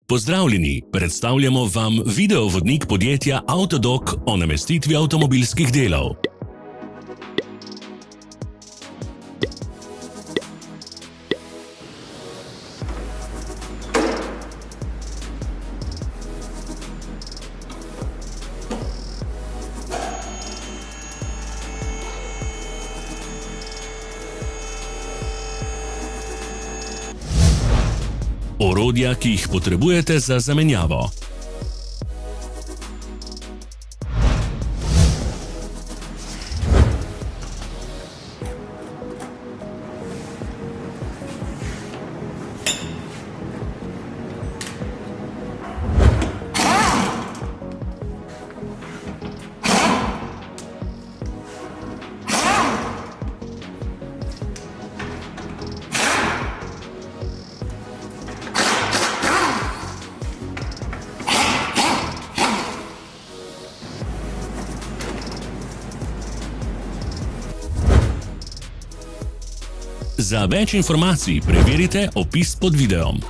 Pozdravljeni, predstavljamo vam videovodnik podjetja Avtodok o namestitvi avtomobilskih delov. Orodja, ki jih potrebujete za zamenjavo. Za več informacij preverite opis pod videom.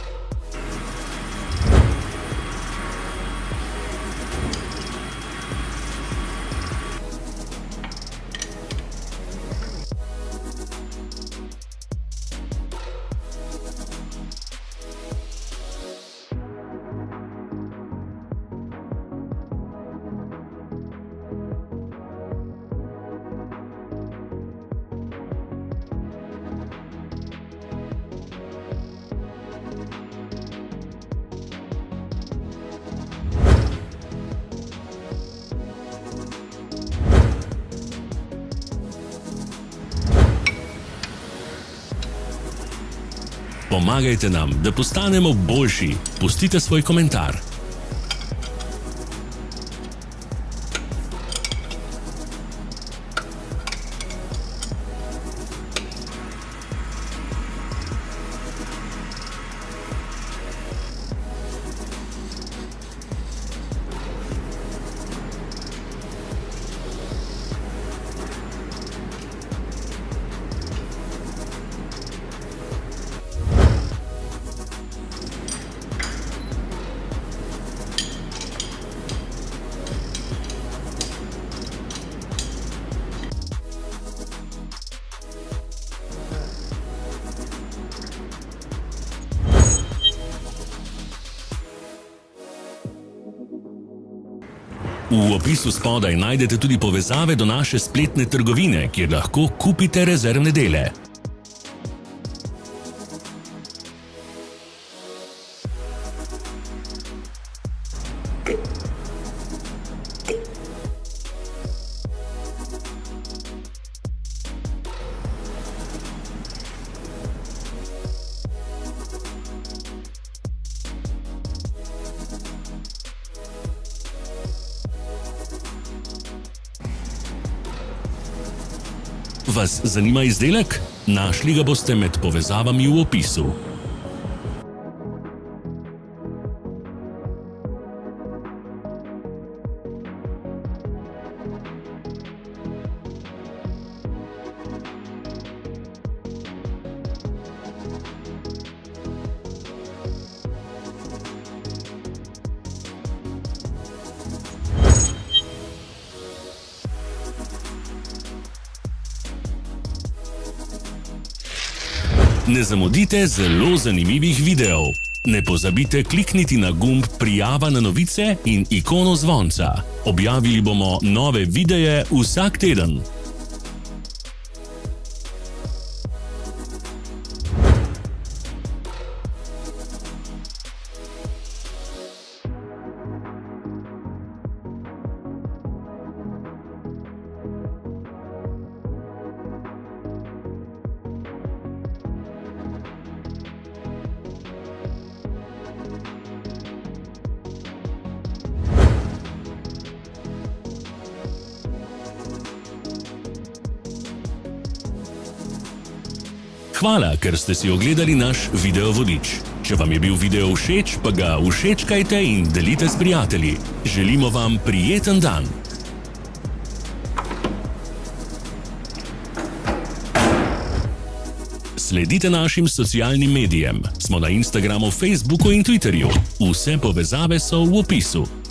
Pomagajte nam, da postanemo boljši. Pustite svoj komentar. V opisu spodaj najdete tudi povezave do naše spletne trgovine, kjer lahko kupite rezervne dele. Vas zanima izdelek? Našli ga boste med povezavami v opisu. Ne zamudite zelo zanimivih videov. Ne pozabite klikniti na gumb Prijava na novice in ikono zvonca. Objavili bomo nove videe vsak teden. Hvala, ker ste si ogledali naš videovodič. Če vam je bil video všeč, pa ga všečkajte in delite s prijatelji. Želimo vam prijeten dan! Sledite našim socialnim medijem. Smo na Instagramu, Facebooku in Twitterju. Vse povezave so v opisu.